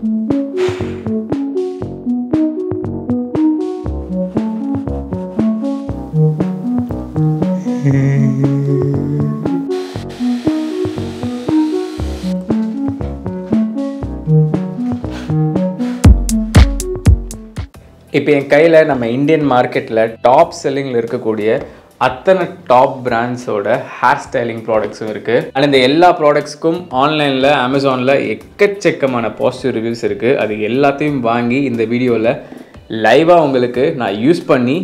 இப்போ என் கையில் நம்ம இந்தியன் மார்க்கெட்டில் டாப் செல்லிங்கில் இருக்கக்கூடிய அத்தனை டாப் பிராண்ட்ஸோட ஹேர் ஸ்டைலிங் ப்ராடக்ட்ஸும் இருக்குது. அண்ட் இந்த எல்லா ப்ராடக்ட்ஸ்க்கும் ஆன்லைனில் அமேசானில் எக்கச்சக்கமான பாசிட்டிவ் ரிவ்யூஸ் இருக்குது. அது எல்லாத்தையும் வாங்கி இந்த வீடியோவில் லைவாக உங்களுக்கு நான் யூஸ் பண்ணி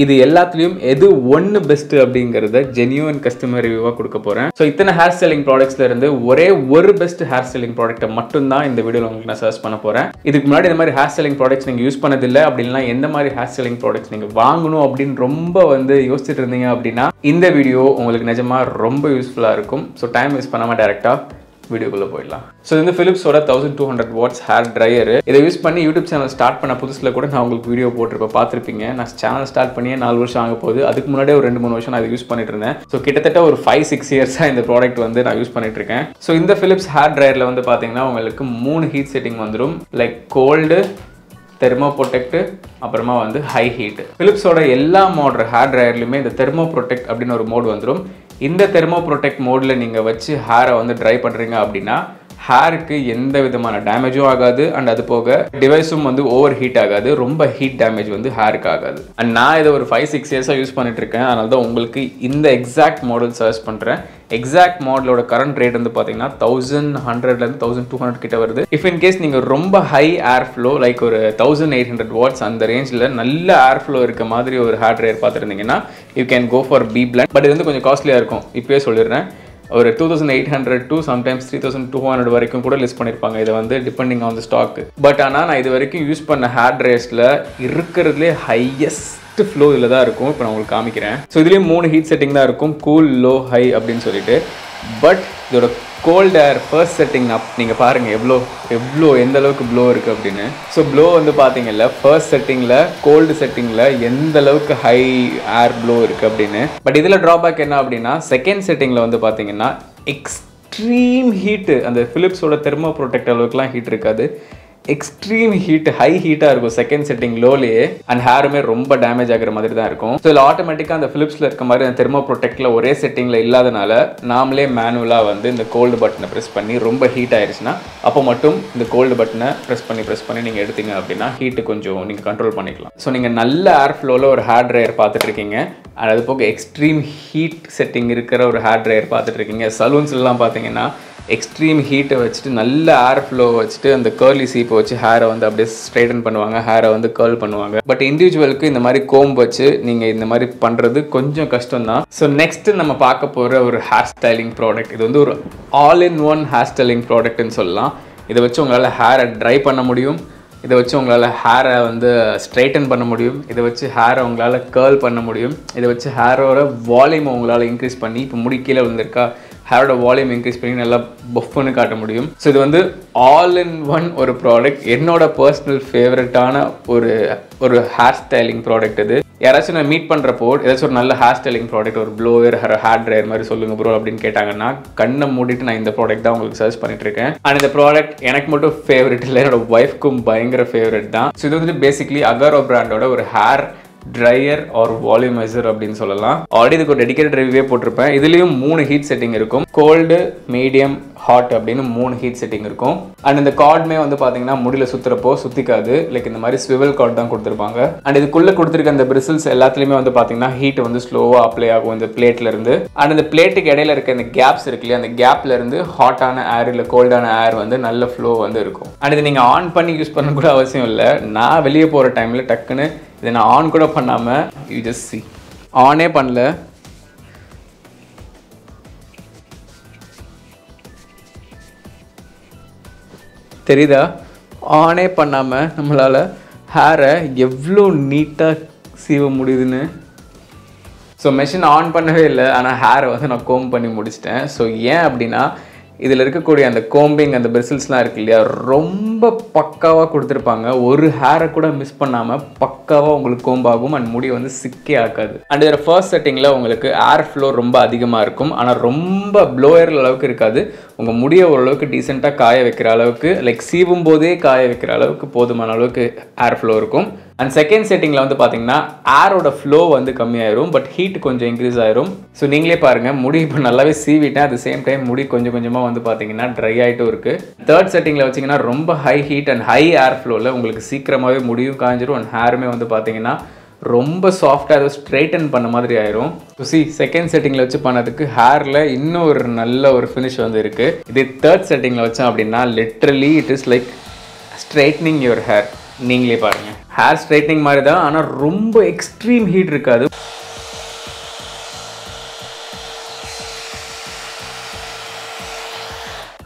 இது எல்லாத்துலேயும் எது ஒன்று பெஸ்ட்டு அப்படிங்கிறத ஜென்யூன் கஸ்டமர் ரிவ்யூவாக கொடுக்க போகிறேன். ஸோ இத்தனை ஹேர் ஸ்டைலிங் ப்ராடக்ட்ஸில் இருந்து ஒரே ஒரு பெஸ்ட் ஹேர் ஸ்டைலிங் ப்ராடக்ட்டை மட்டும்தான் இந்த வீடியோவில் உங்களுக்கு நான் சர்ச் பண்ண போகிறேன். இதுக்கு முன்னாடி இந்த மாதிரி ஹேர் ஸ்டைலிங் ப்ராடக்ட்ஸ் நீங்கள் யூஸ் பண்ணதில்லை அப்படின்னா எந்த மாதிரி ஹேர் ஸ்டைலிங் ப்ராடக்ட்ஸ் நீங்கள் வாங்கணும் அப்படின்னு ரொம்ப யோசிச்சுட்டு இருந்தீங்க அப்படின்னா இந்த வீடியோ உங்களுக்கு நிஜமாக ரொம்ப யூஸ்ஃபுல்லாக இருக்கும். ஸோ டைம் வேஸ்ட் பண்ணாமல் டேரெக்டாக வீடியோக்குள்ளே போயிடலாம். ஸோ இந்த ஃபிலிப்ஸோட 1200 வாட்ஸ் ஹேர் ட்ரையர் இதை யூஸ் பண்ணி யூடியூப் சேனல் ஸ்டார்ட் பண்ண புதுசில் கூட நான் உங்களுக்கு வீடியோ போட்டிருப்பேன், பார்த்துருப்பீங்க. நான் சேனல் ஸ்டார்ட் பண்ணியே 4 வருஷம் ஆக போகுது. அதுக்கு முன்னாடியே ஒரு 2-3 வருஷம் நான் இதை யூஸ் பண்ணிட்டு இருந்தேன். ஸோ கிட்டத்தட்ட ஒரு 5-6 இயர்ஸாக இந்த ப்ராடக்ட் நான் யூஸ் பண்ணிட்டு இருக்கேன். ஸோ இந்த ஃபிலிப்ஸ் ஹேர் ட்ரையரில் பார்த்தீங்கன்னா உங்களுக்கு 3 ஹீட் செட்டிங் வந்துடும். லைக் கோல்டு, தெர்மோ ப்ரொடெக்ட், அப்புறமா ஹை ஹீட். ஃபிலிப்ஸோட எல்லா மாடல் ஹேர் ட்ரையர்லையுமே இந்த தெர்மோ ப்ரொடெக்ட் அப்படின்னு ஒரு மோட் வந்துடும். இந்த தெர்மோ ப்ரொடெக்ட் மோடில் நீங்கள் வச்சு ஹேரை ட்ரை பண்ணுறீங்க அப்படின்னா ஹேருக்கு எந்த விதமான டேமேஜும் ஆகாது. அண்ட் அது போக டிவைஸும் ஓவர் ஹீட் ஆகாது. ரொம்ப ஹீட் டேமேஜ் ஹேருக்கு ஆகாது. அண்ட் நான் இதை ஒரு 5-6 இயர்ஸாக யூஸ் பண்ணிட்டு இருக்கேன். அதனால தான் உங்களுக்கு இந்த எக்ஸாக்ட் மாடல் சர்ச் பண்ணுறேன். எக்ஸாக்ட் மாடலோட கரண்ட் ரேட் பார்த்தீங்கன்னா 1100லேருந்து 1200 கிட்ட வருது. இஃப் இன் கேஸ் நீங்கள் ரொம்ப ஹை ஏர் ஃப்ளோ லைக் ஒரு 1800 வாட்ஸ் அந்த ரேஞ்சில் நல்ல ஏர் ஃப்ளோ இருக்க மாதிரி ஒரு ஹேர் ட்ரையர் பார்த்துருந்தீங்கன்னா you can go for B Blunt. But இது கொஞ்சம் காஸ்ட்லியாக இருக்கும். இப்போயே சொல்லிடுறேன், ஒரு 2800 to sometimes 3200 வரைக்கும் கூட லிஸ்ட் பண்ணியிருப்பாங்க. இதை depending on the stock. But ஆனால் நான் இது வரைக்கும் யூஸ் பண்ண ஹேர் ட்ரையர்ஸில் இருக்கிறதுலே ஹையஸ்ட் ஃப்ளோ இதில் தான் இருக்கும். இப்போ நான் உங்களுக்கு காமிக்கிறேன். ஸோ இதுலேயும் 3 ஹீட் செட்டிங் தான் இருக்கும், கூல், லோ, ஹை அப்படின்னு சொல்லிட்டு. பட் இதோட கோல்ட் ஏர் ஃபர்ஸ்ட் செட்டிங் நீங்கள் பாருங்கள் எவ்வளோ எந்த அளவுக்கு ப்ளோ இருக்குது அப்படின்னு. ஸோ ப்ளோ பார்த்தீங்கல்ல, ஃபர்ஸ்ட் செட்டிங்கில் கோல்டு செட்டிங்கில் எந்த அளவுக்கு ஹை ஏர் ப்ளோ இருக்குது அப்படின்னு. பட் இதில் ட்ராபேக் என்ன அப்படின்னா செகண்ட் செட்டிங்கில் பார்த்தீங்கன்னா எக்ஸ்ட்ரீம் ஹீட்டு. அந்த ஃபிலிப்ஸோட தெர்மோ ப்ரொடெக்ட் அளவுக்குலாம் ஹீட் இருக்காது. எக்ஸ்ட்ரீம் ஹீட், ஹை ஹீட்டாக இருக்கும் செகண்ட் செட்டிங் லோலேயே. அண்ட் ஹேருமே ரொம்ப டேமேஜ் ஆகிற மாதிரி தான் இருக்கும். ஸோ இதில் ஆட்டோமேட்டிக்காக அந்த ஃபிலிப்ஸில் இருக்க மாதிரி அந்த தெர்மோ ப்ரொடெக்டில் ஒரே செட்டிங்கில் இல்லாதனால நாமளே மேனுவலாக இந்த கோல்டு பட்டனை ப்ரெஸ் பண்ணி ரொம்ப ஹீட் ஆயிடுச்சுன்னா அப்போ மட்டும் இந்த கோல்டு பட்டனை ப்ரெஸ் பண்ணி நீங்கள் எடுத்தீங்க அப்படின்னா ஹீட்டு கொஞ்சம் நீங்கள் கண்ட்ரோல் பண்ணிக்கலாம். ஸோ நீங்கள் நல்ல ஏர் ஃப்ளோவில் ஒரு ஹேர் ட்ரையர் பார்த்துட்டு இருக்கீங்க. அண்ட் அது போக எக்ஸ்ட்ரீம் ஹீட் செட்டிங் இருக்கிற ஒரு ஹேர் ட்ரையர் பார்த்துட்டு இருக்கீங்க. சலூன்ஸ்லாம் பார்த்தீங்கன்னா எக்ஸ்ட்ரீம் ஹீட்டை வச்சுட்டு நல்ல ஏர் ஃப்ளோ வச்சுட்டு அந்த கர்லி சீப்பை வச்சு ஹேரை அப்படியே ஸ்ட்ரைட்டன் பண்ணுவாங்க, ஹேரை கர்ல் பண்ணுவாங்க. பட் இண்டிவிஜுவலுக்கு இந்த மாதிரி கோம் வச்சு நீங்கள் இந்த மாதிரி பண்ணுறது கொஞ்சம் கஷ்டம் தான். ஸோ நெக்ஸ்ட்டு நம்ம பார்க்க போகிற ஒரு ஹேர் ஸ்டைலிங் ப்ராடக்ட், இது ஒரு all in one hair styling ப்ராடக்ட்னு சொல்லலாம். இதை வச்சு உங்களால் ஹேரை ட்ரை பண்ண முடியும். இதை வச்சு உங்களால் ஹேரை ஸ்ட்ரைட்டன் பண்ண முடியும். இதை வச்சு ஹேரை உங்களால் கர்ல் பண்ண முடியும். இதை வச்சு ஹேரோட வால்யூமை உங்களால் இன்க்ரீஸ் பண்ணி, இப்போ முடி கீழே விழுந்திருக்கா, ஹேரோட வால்யூம் இன்க்ரீஸ் பண்ணி நல்லா பஃப்னு காட்ட முடியும். ஸோ இது ஆல் இன் ஒன் ஒரு ப்ராடக்ட். என்னோட பர்சனல் ஃபேவரட்டான ஒரு ஹேர் ஸ்டைலிங் ப்ராடக்ட் இது. யாராச்சும் நான் மீட் பண்ணுறப்போ ஏதாச்சும் ஒரு நல்ல ஹேர் ஸ்டைலிங் ப்ராடக்ட், ஒரு ப்ளோவர், ஹேர் ட்ரையர் மாதிரி சொல்லுங்க ப்ரோ அப்படின்னு கேட்டாங்கன்னா கண்ணை மூடிட்டு நான் இந்த ப்ராடக்ட் தான் உங்களுக்கு சர்ச் பண்ணிட்டு இருக்கேன். அண்ட் இந்த ப்ராடக்ட் எனக்கு மட்டும் ஃபேவரட் இல்லை, என்னோட ஒய்ஃப்க்கும் பயங்கர ஃபேவரட் தான். ஸோ இது பேசிக்லி அகாரோ பிராண்டோட ஒரு ஹேர் ட்ரையர் ஆர் வால்யூமைசர் அப்படின்னு சொல்லலாம். ஆல்ரெடி இதுக்கு ஒரு டெடிகேட்டட் ரிவ்யூவே போட்டிருப்பேன். இதுலேயும் 3 ஹீட் செட்டிங் இருக்கும். கோல்டு, மீடியம், ஹாட் அப்படின்னு 3 ஹீட் செட்டிங் இருக்கும். அண்ட் இந்த கார்டுமே பார்த்தீங்கன்னா முடியல சுற்றுறப்போ சுற்றிக்காது. லைக் இந்த மாதிரி ஸ்விவல் கார்டு தான் கொடுத்துருப்பாங்க. அண்ட் இதுக்குள்ளே கொடுத்துருக்க அந்த பிரிசில்ஸ் எல்லாத்துலேயுமே பார்த்தீங்கன்னா ஹீட் ஸ்லோவாக அப்ளை ஆகும் இந்த பிளேட்ல இருந்து. அண்ட் இந்த பிளேட்டுக்கு இடையில இருக்க இந்த கேப்ஸ் இருக்கு இல்லையா, அந்த கேப்ல இருந்து ஹாட்டான ஏர் இல்லை கோல்டான ஏர் நல்ல ஃப்ளோ இருக்கும். அண்ட் இது நீங்கள் ஆன் பண்ணி யூஸ் பண்ண கூட அவசியம் இல்லை. நான் வெளியே போகிற டைமில் டக்குன்னு இதை நான் ஆன் கூட பண்ணாமல் யூ ஜஸ்ட் see ஆனே பண்ணல, தெரியுதா? ஆனே பண்ணாமல் நம்மளால் ஹேரை எவ்வளோ நீட்டாக சீவ முடியுதுன்னு. ஸோ மெஷின் ஆன் பண்ணவே இல்லை, ஆனால் ஹேரை நான் கோம் பண்ணி முடிச்சிட்டேன். ஸோ ஏன் அப்படின்னா இதில் இருக்கக்கூடிய அந்த கோம்பிங் அந்த பிரிசில்ஸ்லாம் இருக்கு இல்லையா, ரொம்ப பக்காவாக கொடுத்துருப்பாங்க. ஒரு ஹேரை கூட மிஸ் பண்ணாமல் பக்காவாக உங்களுக்கு கோம்பாகும் அண்ட் முடி வந்து சிக்கே ஆக்காது. அண்ட் இதில் ஃபர்ஸ்ட் செட்டிங்கில் உங்களுக்கு ஏர் ஃப்ளோ ரொம்ப அதிகமாக இருக்கும், ஆனால் ரொம்ப ப்ளோயர் அளவுக்கு இருக்காது. உங்கள் முடியை ஓரளவுக்கு டீசெண்டாக காய வைக்கிற அளவுக்கு, லைக் சீவும் போதே காய வைக்கிற அளவுக்கு போதுமான அளவுக்கு ஏர் ஃப்ளோ இருக்கும். அண்ட் செகண்ட் செட்டிங்கில் வந்து பார்த்தீங்கன்னா ஏரோட ஃப்ளோ வந்து கம்மியாயிரும், பட் ஹீட் கொஞ்சம் இன்க்ரீஸ் ஆயிரும். ஸோ நீங்களே பாருங்கள், முடி இப்போ நல்லாவே சீவிட்டேன், அட் சேம் டைம் முடி கொஞ்சம் கொஞ்சமாக வந்து பார்த்தீங்கன்னா ட்ரை ஆகிட்டும் இருக்குது. தேர்ட் செட்டிங்கில் வச்சிங்கன்னா ரொம்ப ஹை ஹீட் அண்ட் ஹை ஏர் ஃப்ளோவில் உங்களுக்கு சீக்கிரமாகவே முடியும் காஞ்சிரும் அண்ட் ஹேருமே வந்து பார்த்தீங்கன்னா ரொம்ப சாஃப்டாக ஏதோ ஸ்ட்ரைட்டன் பண்ண மாதிரி ஆயிரும். ஸோ செகண்ட் செட்டிங்கில் வச்சு பண்ணதுக்கு ஹேரில் இன்னும் ஒரு நல்ல ஒரு ஃபினிஷ் வந்து இருக்குது. இதே தேர்ட் செட்டிங்கில் வச்சோம் அப்படின்னா literally it is like straightening your hair. நீங்களே பாருங்கள், ஹேர் ஸ்ட்ரைட்னிங் மாதிரி தான், ஆனால் ரொம்ப எக்ஸ்ட்ரீம் ஹீட் இருக்காது.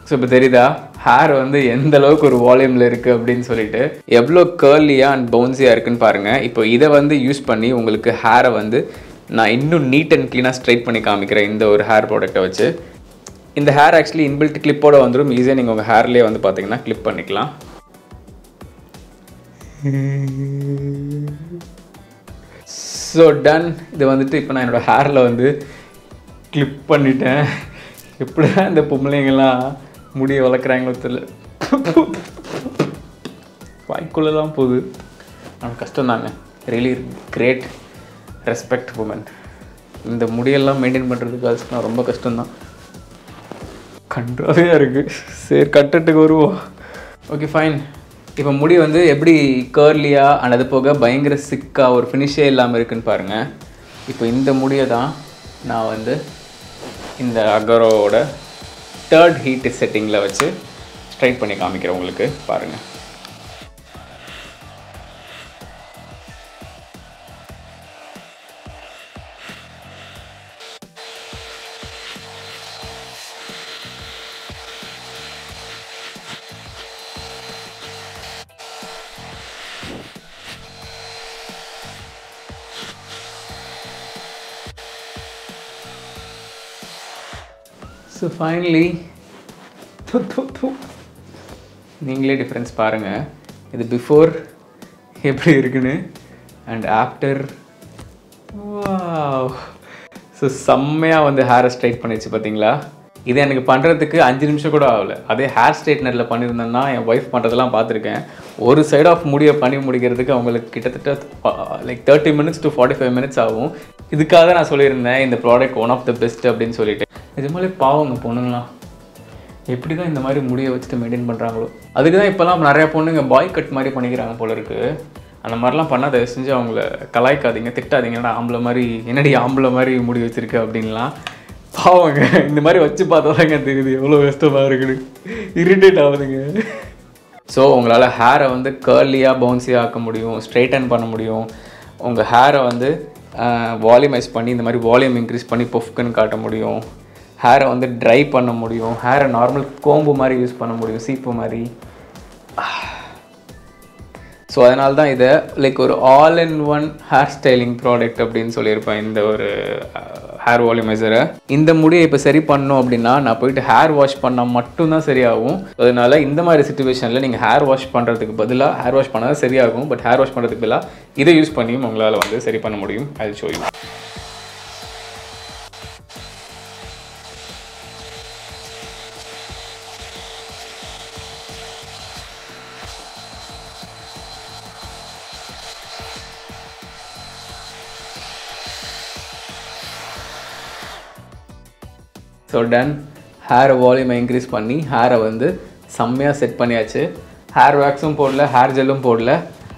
ஸோ இப்போ தெரியுதா ஹேர் வந்து எந்த அளவுக்கு ஒரு வால்யூமில் இருக்குது அப்படின்னு சொல்லிட்டு, எவ்வளோ கேர்லியாக அண்ட் பவுன்ஸியாக இருக்குன்னு பாருங்கள். இப்போ இதை வந்து யூஸ் பண்ணி உங்களுக்கு ஹேரை வந்து நான் இன்னும் நீட் அண்ட் க்ளீனாக ஸ்ட்ரைட் பண்ணி காமிக்கிறேன் இந்த ஒரு ஹேர் ப்ராடக்ட்டை வச்சு. இந்த ஹேர் ஆக்சுவலி இன்பில்ட் கிளிப்போட வந்துடும், ஈஸியாக நீங்கள் உங்கள் ஹேர்லேயே வந்து பார்த்தீங்கன்னா கிளிப் பண்ணிக்கலாம். So done. இது வந்துட்டு இப்போ நான் என்னோடய ஹேரில் வந்து கிளிப் பண்ணிட்டேன். எப்படி தான் இந்த பொம்பளைங்கெல்லாம் முடியை வளர்க்குறாங்களோ தெரியல, வாய்க்குள்ளெல்லாம் போகுது. ஆனால் கஷ்டம் தாங்க, ரியலி கிரேட் ரெஸ்பெக்ட் உமன். இந்த முடியெல்லாம் மெயின்டைன் பண்ணுறதுக்கு அதுக்கு ரொம்ப கஷ்டம்தான், கண்டாவே இருக்குது. சரி கட்டுட்டுக்கு வருவோம். Okay fine. இப்போ முடி வந்து எப்படி கேர்லியாக அண்ட் அது போக பயங்கர சிக்காக ஒரு ஃபினிஷே இல்லாமல் இருக்குன்னு பாருங்கள். இப்போ இந்த முடியை தான் நான் வந்து இந்த அகரோட தேர்ட் ஹீட் செட்டிங்கில் வச்சு ஸ்ட்ரைட் பண்ணி காமிக்கிறேன் உங்களுக்கு, பாருங்கள். ஸோ ஃபைனலி நீங்களே டிஃப்ரென்ஸ் பாருங்கள், இது பிஃபோர் எப்படி இருக்குன்னு அண்ட் ஆஃப்டர். ஸோ செம்மையாக வந்து ஹேரை ஸ்ட்ரைட் பண்ணிடுச்சு பார்த்தீங்களா. இது எனக்கு பண்ணுறதுக்கு 5 நிமிஷம் கூட ஆகலை. அதே ஹேர் ஸ்ட்ரைட்னரில் பண்ணியிருந்தேன்னா என் ஒய்ஃப் பண்ணுறதெல்லாம் பார்த்துருக்கேன். ஒரு சைட் ஆஃப் முடியை பண்ணி முடிக்கிறதுக்கு அவங்களுக்கு கிட்டத்தட்ட லைக் 30 minutes to 45 minutes ஆகும். இதுக்காக நான் சொல்லியிருந்தேன் இந்த product one of the best அப்படின்னு சொல்லிட்டு. நிஜமாலே பாவங்க பொண்ணுங்களாம் எப்படி தான் இந்த மாதிரி முடியை வச்சுட்டு மெயின்டைன் பண்ணுறாங்களோ. அதுக்கு தான் இப்போலாம் நிறையா பொண்ணுங்க பாய் கட் மாதிரி பண்ணிக்கிறாங்க போல இருக்குது. அந்த மாதிரிலாம் பண்ணால் தயவு செஞ்சு அவங்கள கலாய்க்காதீங்க, திட்டாதீங்க. ஏன்னா ஆம்பளை மாதிரி என்னடி ஆம்பளை மாதிரி முடி வச்சுருக்கு அப்படின்லாம். பாவங்க இந்த மாதிரி வச்சு பார்த்தா தாங்க தெரியுது எவ்வளோ கஷ்டமாக இருக்குன்னு, இரிட்டேட் ஆகுதுங்க. ஸோ உங்களால் ஹேரை வந்து கேர்லியாக பவுன்ஸியாக ஆக்க முடியும், ஸ்ட்ரைட்டன் பண்ண முடியும். உங்கள் ஹேரை வந்து வால்யூமைஸ் பண்ணி இந்த மாதிரி வால்யூம் இன்க்ரீஸ் பண்ணி பொஃப்குன்னு காட்ட முடியும். ஹேரை வந்து ட்ரை பண்ண முடியும். ஹேரை நார்மல் கோம்பு மாதிரி யூஸ் பண்ண முடியும், சீப்பு மாதிரி. ஸோ அதனால தான் இதை லைக் ஒரு all in one hair styling product அப்படின்னு சொல்லியிருப்பேன் இந்த ஒரு ஹேர் வால்யூமைசரை. இந்த முடியை இப்போ சரி பண்ணோம் அப்படின்னா நான் போயிட்டு ஹேர் வாஷ் பண்ணால் மட்டும்தான் சரியாகும். அதனால இந்த மாதிரி சிச்சுவேஷனில் நீங்கள் ஹேர் வாஷ் பண்ணுறதுக்கு பதிலாக ஹேர் வாஷ் பண்ணால் சரியாகும், பட் ஹேர் வாஷ் பண்ணுறதுக்கு பதிலாக இதை யூஸ் பண்ணியும் உங்களால் வந்து சரி பண்ண முடியும். I will show you. So done. ஹேரை வால்யூமை இன்க்ரீஸ் பண்ணி ஹேரை வந்து செம்மையாக செட் பண்ணியாச்சு. ஹேர் வேக்ஸும் போடல, ஹேர் ஜெல்லும் போடல,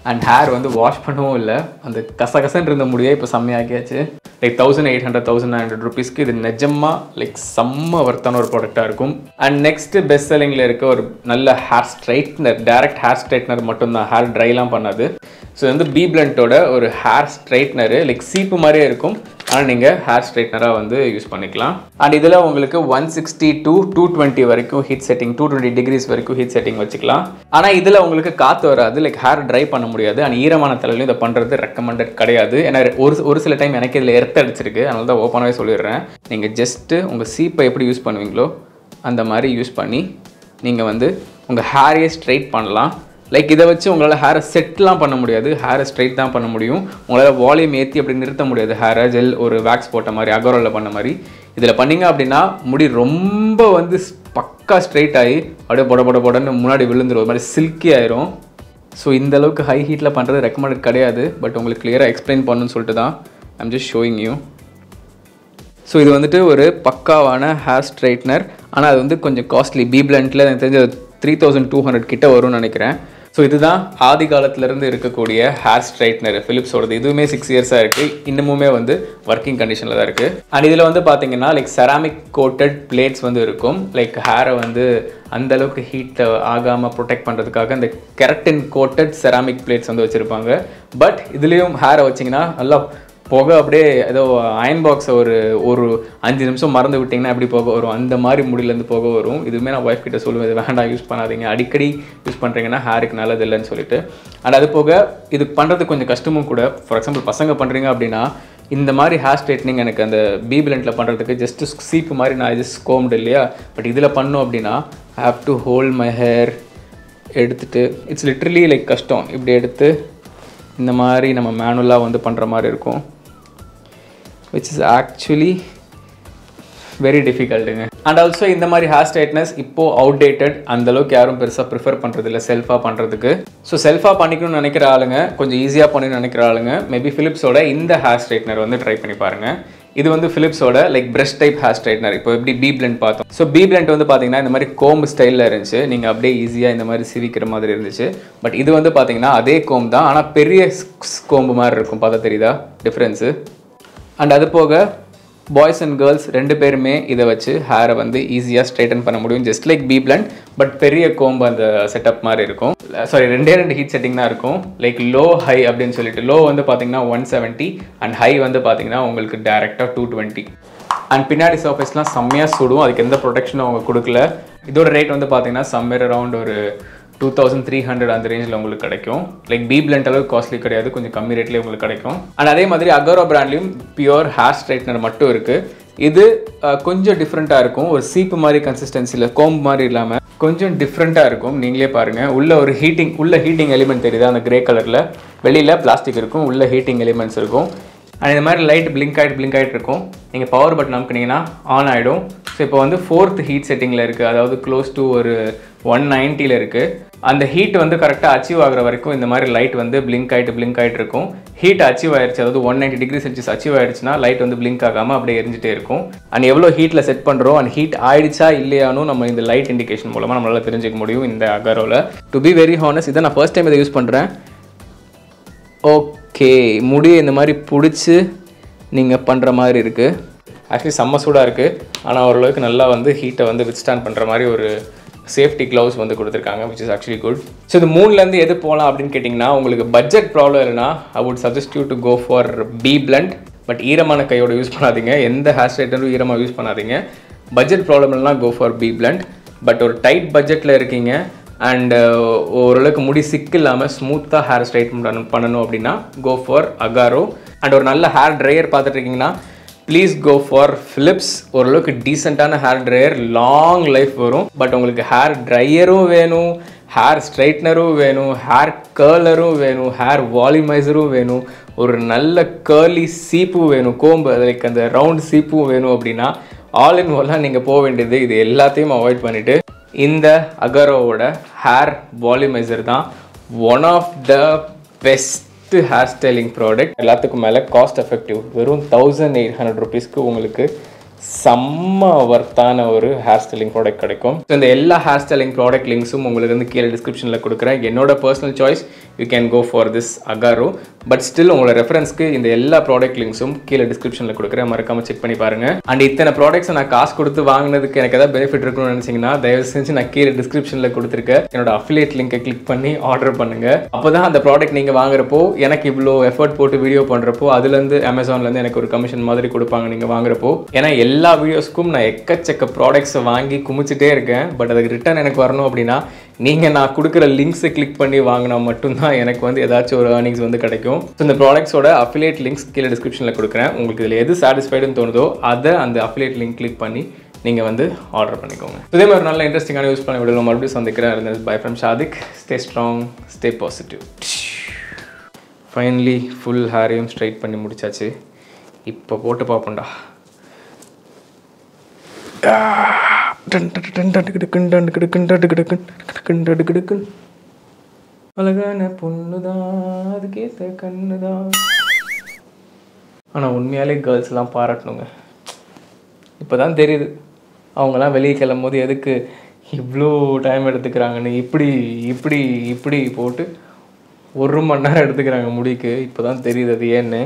அண்ட் ஹேர் வந்து வாஷ் பண்ணவும் இல்லை. அந்த கசகசன்னு இருந்த முடியை இப்போ செம்மையாக்கியாச்சு. லைக் 1800 1900 rupeesக்கு இது நிஜமாக லைக் செம்ம வர்த்தான ஒரு ப்ராடக்டாக இருக்கும். அண்ட் நெக்ஸ்ட்டு பெஸ்ட் செல்லிங்கில் இருக்க ஒரு நல்ல hair straightener, direct hair straightener மட்டும்தான், ஹேர் ட்ரைலாம் பண்ணாது. ஸோ வந்து பி பிளண்டோட ஒரு ஹேர் ஸ்ட்ரைட்னரு லைக் சீப்பு மாதிரியே இருக்கும், ஆனால் நீங்கள் ஹேர் ஸ்ட்ரைட்னராக வந்து யூஸ் பண்ணிக்கலாம். அண்ட் இதில் உங்களுக்கு 160 to 220 வரைக்கும் ஹீட் செட்டிங், 220 degrees வரைக்கும் ஹீட் செட்டிங் வச்சுக்கலாம். ஆனால் இதில் உங்களுக்கு காற்று வராது, லைக் ஹேர் ட்ரை பண்ண முடியாது. அண்ட் ஈரமான தலையிலையும் இதை பண்ணுறது ரெக்கமெண்டட் கிடையாது. ஏன்னா ஒரு சில டைம் எனக்கு இதில் எர்த் அடிச்சிருக்கு, அதனால தான் ஓப்பனாகவே சொல்லிடுறேன். நீங்கள் ஜஸ்ட்டு உங்கள் சீப்பை எப்படி யூஸ் பண்ணுவீங்களோ அந்த மாதிரி யூஸ் பண்ணி நீங்கள் வந்து உங்கள் ஹேரையே ஸ்ட்ரைட் பண்ணலாம். லைக் இதை வச்சு உங்களால் ஹேரை செட்லாம் பண்ண முடியாது, ஹேரை ஸ்ட்ரைட் தான் பண்ண முடியும். உங்களால் வால்யூம் ஏற்றி அப்படி நிறுத்த முடியாது ஹேரை, ஜெல் ஒரு வேக்ஸ் போட்ட மாதிரி அகரோவில் பண்ண மாதிரி. இதில் பண்ணிங்க அப்படின்னா முடி ரொம்ப வந்து பக்கா ஸ்ட்ரைட் ஆகி அப்படியே பொடன்னு முன்னாடி விழுந்துடும், ஒரு மாதிரி சில்கி ஆயிரும். ஸோ இந்த அளவுக்கு ஹை ஹீட்டில் பண்ணுறது ரெக்கமெண்ட் கிடையாது, பட் உங்களுக்கு கிளியராக எக்ஸ்பிளைன் பண்ணணும்னு சொல்லிட்டு தான் I'm just showing you. So இது வந்துட்டு ஒரு பக்காவான ஹேர் ஸ்ட்ரைட்னர், ஆனால் அது வந்து கொஞ்சம் காஸ்ட்லி. பி பிளண்டில் எனக்கு தெரிஞ்ச 3200 கிட்ட வரும்னு நினைக்கிறேன். ஸோ இதுதான் ஆதி காலத்திலேருந்து இருக்கக்கூடிய ஹேர் ஸ்ட்ரைட்னர் ஃபிலிப்ஸோடது. இதுவுமே 6 இயர்ஸாக இருக்குது, இன்னமுமே வந்து ஒர்க்கிங் கண்டிஷனில் தான் இருக்குது. அண்ட் இதில் வந்து பார்த்தீங்கன்னா லைக் செராமிக் கோட்டட் பிளேட்ஸ் வந்து இருக்கும். லைக் ஹேரை வந்து அந்தளவுக்கு ஹீட் ஆகாமல் ப்ரொடெக்ட் பண்ணுறதுக்காக இந்த கெரட்டின் கோட்டட் செராமிக் பிளேட்ஸ் வந்து வச்சுருப்பாங்க. பட் இதுலேயும் ஹேரை வச்சிங்கன்னா நல்லா புகை அப்படியே ஏதோ அயன் பாக்ஸை ஒரு 5 நிமிஷம் மறந்து விட்டிங்கன்னா எப்படி புகை வரும், அந்த மாதிரி முடியிலேருந்து புகை வரும். இதுவுமே நான் ஒய்ஃப் கிட்ட சொல்லுவேன், இது வேண்டாம், யூஸ் பண்ணாதீங்க, அடிக்கடி யூஸ் பண்ணுறீங்கன்னா ஹேருக்கு நல்லது இல்லைன்னு சொல்லிட்டு. அண்ட் அது போக இது பண்ணுறது கொஞ்சம் கஷ்டமும் கூட. ஃபார் எக்ஸாம்பிள் பசங்க பண்ணுறீங்க அப்படின்னா இந்த மாதிரி ஹேர் ஸ்ட்ரைட்னிங் எனக்கு அந்த பி பிளண்டில் பண்ணுறதுக்கு ஜஸ்ட்டு சீப்பு மாதிரி நான் ஜஸ்ட் கோம்டு இல்லையா. பட் இதில் பண்ணோம் அப்படின்னா I have to hold my hair எடுத்துகிட்டு, இட்ஸ் லிட்ரலி லைக் கஷ்டம். இப்படி எடுத்து இந்த மாதிரி நம்ம மேனுவலாக வந்து பண்ணுற மாதிரி இருக்கும், which is actually very difficultங்க. அண்ட் ஆல்சோ இந்த மாதிரி ஹேர் ஸ்ட்ரைட்னஸ் இப்போது அவுடேட்டட், அந்தளவுக்கு யாரும் பெருசாக ப்ரிஃபர் பண்ணுறதில்ல செல்ஃபாக பண்ணுறதுக்கு. ஸோ செல்ஃபாக பண்ணிக்கணும்னு நினைக்கிற ஆளுங்க, கொஞ்சம் ஈஸியாக பண்ணணும்னு நினைக்கிற ஆளுங்க மேபி ஃபிலிப்ஸோட இந்த ஹேர் ஸ்ட்ரைட்னர் வந்து ட்ரை பண்ணி பாருங்கள். இது வந்து ஃபிலிப்ஸோட like brush type hair straightener. இப்போ எப்படி பி பிளண்ட் பார்த்தோம். ஸோ பி பிளண்ட் வந்து பார்த்தீங்கன்னா இந்த மாதிரி கோம்பு ஸ்டைலில் இருந்துச்சு, நீங்கள் அப்படியே ஈஸியாக இந்த மாதிரி சிவிக்கிற மாதிரி இருந்துச்சு. பட் இது வந்து பார்த்தீங்கன்னா அதே கோம்பு தான், ஆனால் பெரிய கோம்பு மாதிரி இருக்கும். பார்த்தா தெரியுதா டிஃப்ரென்ஸு? அண்ட் அது போக பாய்ஸ் அண்ட் கேர்ள்ஸ் 2 பேருமே இதை வச்சு ஹேரை வந்து ஈஸியாக ஸ்ட்ரைட்டன் பண்ண முடியும், just like B Blunt. But பெரிய கோம்பு அந்த செட்டப் மாதிரி இருக்கும். சாரி, 2 ஹீட் செட்டிங் தான் இருக்கும். லைக் லோ ஹை அப்படின்னு சொல்லிட்டு, லோ வந்து பார்த்தீங்கன்னா 170 அண்ட் ஹை வந்து பார்த்தீங்கன்னா உங்களுக்கு டேரெக்டாக 220. அண்ட் பின்னாடி சர்ஃபேஸ்லாம் செம்மையாக சுடும், அதுக்கு எந்த ப்ரொடெக்ஷனும் அவங்க கொடுக்கல. இதோட ரேட் வந்து பார்த்தீங்கன்னா சம்வேர் அரவுண்ட் ஒரு 2300 அந்த ரேஞ்சில் உங்களுக்கு கிடைக்கும். லைக் பி பிளண்ட் அளவுக்கு காஸ்ட்லி கிடையாது, கொஞ்சம் கம்மி ரேட்லேயே உங்களுக்கு கிடைக்கும். அண்ட் அதே மாதிரி அகரோ பிராண்ட்லேயும் பியூர் ஹேர் ஸ்ட்ரைட்னர் மட்டும் இருக்குது. இது கொஞ்சம் டிஃப்ரெண்ட்டாக இருக்கும், ஒரு சீப்பு மாதிரி கன்சிஸ்டன்சியில், கோம்பு மாதிரி இல்லாமல் கொஞ்சம் டிஃப்ரெண்ட்டாக இருக்கும். நீங்களே பாருங்கள், உள்ள ஒரு ஹீட்டிங் எலிமெண்ட் தெரியுது அந்த கிரே கலரில். வெளியில் பிளாஸ்டிக் இருக்கும், உள்ள ஹீட்டிங் எலிமெண்ட்ஸ் இருக்கும். அண்ட் இந்த மாதிரி லைட் பிளிங்க் ஆகிட்டு இருக்கும். நீங்கள் பவர் பட்டன் அமுக்குனீங்கன்னா ஆன் ஆகிடும். ஸோ இப்போ வந்து 4th ஹீட் செட்டிங்கில் இருக்குது, அதாவது க்ளோஸ் டு ஒரு 190 இருக்குது. அந்த ஹீட் வந்து கரெக்டாக அச்சீவ் ஆகிற வரைக்கும் இந்த மாதிரி லைட் வந்து பிளிங்க் ஆகிட்டு இருக்கும். ஹீட் அச்சீவ் ஆயிடுச்சு, அதாவது 190 டிகிரி செல்சியஸ் அச்சீவ் ஆயிடுச்சுன்னா லைட் வந்து பிளிங்க் ஆகாமல் அப்படியே எரிஞ்சிட்டே இருக்கும். அண்ட் எவ்வளோ ஹீட்டில் செட் பண்ணுறோம் அண்ட் ஹீட் ஆயிடுச்சா இல்லையானு நம்ம இந்த லைட் இண்டிகேஷன் மூலமாக நம்மளால் தெரிஞ்சுக்க முடியும் இந்த அகரோவில். டு பி வெரி ஹானஸ்ட், இதை நான் ஃபர்ஸ்ட் டைம் இதை யூஸ் பண்ணுறேன். ஓகே, முடியை இந்த மாதிரி பிடிச்சி நீங்கள் பண்ணுற மாதிரி இருக்குது. ஆக்சுவலி செம்ம சூடாக இருக்குது, ஆனால் ஓரளவுக்கு நல்லா வந்து ஹீட்டை வந்து வித்ஸ்டாண்ட் பண்ணுற மாதிரி ஒரு சேஃப்டி க்ளவுஸ் வந்து கொடுத்துருக்காங்க, which is actually good. So இது 3லேருந்து எது போகலாம் அப்படின்னு கேட்டிங்கன்னா, உங்களுக்கு பட்ஜெட் ப்ராப்ளம் இல்லைனா I would suggest you to go for B Blunt. But ஈரமான கையோட யூஸ் பண்ணாதீங்க, எந்த ஹேர் ஸ்ட்ரைட்டரும் ஈரமாக யூஸ் பண்ணாதீங்க. பட்ஜெட் ப்ராப்ளம் இல்லைனா go for B Blunt. But ஒரு டைட் பட்ஜெட்டில் இருக்கீங்க அண்ட் ஓரளவுக்கு முடி சிக்கு இல்லாமல் ஸ்மூத்தாக ஹேர் ஸ்ட்ரைட் பண்ணணும் அப்படின்னா கோ ஃபார் அகாரோ. அண்ட் ஒரு நல்ல ஹேர் ட்ரையர் பார்த்துட்டு இருக்கீங்கன்னா ப்ளீஸ் கோ ஃபார் ஃபிலிப்ஸ். ஓரளவுக்கு டீசெண்டான ஹேர் ட்ரையர், லாங் லைஃப் வரும். பட் உங்களுக்கு ஹேர் ட்ரையரும் வேணும், ஹேர் ஸ்ட்ரைட்னரும் வேணும், ஹேர் கேர்லரும் வேணும், ஹேர் வால்யூமைசரும் வேணும், ஒரு நல்ல கேர்லி சீப்பும் வேணும், கோம்பு லைக் அந்த ரவுண்ட் சீப்பும் வேணும் அப்படின்னா ஆல் இன் ஒன்னாக நீங்கள் போக வேண்டியது. இது எல்லாத்தையும் அவாய்ட் பண்ணிவிட்டு இந்த அகரோவோட ஹேர் வால்யூமைசர் தான் one of the best hair styling product. எல்லாத்துக்கும் மேலே காஸ்ட் எஃபெக்டிவ். வெறும் 1800 rupeesக்கு உங்களுக்கு செம்ம ஒர்த்தான ஒரு ஹேர் ஸ்டைலிங் ப்ராடக்ட் கிடைக்கும். ஸோ இந்த எல்லா ஹேர் ஸ்டைலிங் ப்ராடக்ட் லிங்க்ஸும் உங்களுக்கு வந்து கீழே டிஸ்கிரிப்ஷனில் கொடுக்குறேன். என்னோட personal choice, you can go for this Agaro. But still உங்களோட ரெஃபரன்ஸ்க்கு இந்த எல்லா ப்ராடக்ட் லிங்க்ஸும் கீழே டிஸ்கிரிப்ஷனில் கொடுக்குறேன், மறக்காமல் செக் பண்ணி பாருங்கள். அண்ட் இத்தனை ப்ராடக்ட்ஸை நான் காசு கொடுத்து வாங்கினதுக்கு எனக்கு ஏதாவது பெனிஃபிட் இருக்குன்னு நினச்சிங்கன்னா தயவு செஞ்சு நான் கீழே டிஸ்கிரிப்ஷனில் கொடுத்துருக்கேன் என்னோட அஃபிலியேட் லிங்கை கிளிக் பண்ணி ஆர்டர் பண்ணுங்கள். அப்போ தான் அந்த ப்ராடக்ட் நீங்கள் வாங்குறப்போ, எனக்கு இவ்வளோ எஃபர்ட் போட்டு வீடியோ பண்ணுறப்போ அதுலேருந்து அமேசான்லேருந்து எனக்கு ஒரு கமிஷன் மாதிரி கொடுப்பாங்க நீங்கள் வாங்குறப்போ. ஏன்னா எல்லா வீடியோஸ்க்கும் நான் எக்கச்சக்க ப்ராடக்ட்ஸை வாங்கி குமிச்சிட்டே இருக்கேன். பட் அதுக்கு ரிட்டர்ன் எனக்கு வரணும் அப்படின்னா நீங்கள் நான் கொடுக்குற லிங்க்ஸை கிளிக் பண்ணி வாங்கினா மட்டும்தான் எனக்கு வந்து ஏதாச்சும் ஒரு ஏர்னிங்ஸ் வந்து கிடைக்கும். ஸோ இந்த ப்ராடக்ட்ஸோட அஃபிலியேட் லிங்க்ஸ் கீழே டிஸ்கிரிப்ஷனில் கொடுக்குறேன். உங்களுக்கு இதில் எது சாட்டிஸ்ஃபைடுன்னு தோணுதோ அதை அந்த அஃபிலியேட் லிங்க் கிளிக் பண்ணி நீங்கள் வந்து ஆர்டர் பண்ணிக்கோங்க. இதே மாதிரி ஒரு நல்ல இன்ட்ரெஸ்டிங்கான யூஸ் பண்ண வீடியோ மறுபடியும் சந்திக்கிறேன். இருந்தது bye from Shadiq. Stay strong, stay positive. Finally full ஹேரையும் ஸ்ட்ரைட் பண்ணி முடிச்சாச்சு. இப்போ போட்டு பார்ப்போம்டா. அழகான பொண்ணுதான், அதுக்கேற்ற கண்ணுதான். ஆனால் உண்மையாலே கேர்ள்ஸ்லாம் பாராட்டணுங்க. இப்போ தான் தெரியுது அவங்களாம் வெளியே கிளம்பும் போது எதுக்கு இவ்வளோ டைம் எடுத்துக்கிறாங்கன்னு. இப்படி இப்படி இப்படி போட்டு 1 மணி நேரம் எடுத்துக்கிறாங்க முடிக்கு. இப்போ தான் தெரியுது அது ஏன்னு.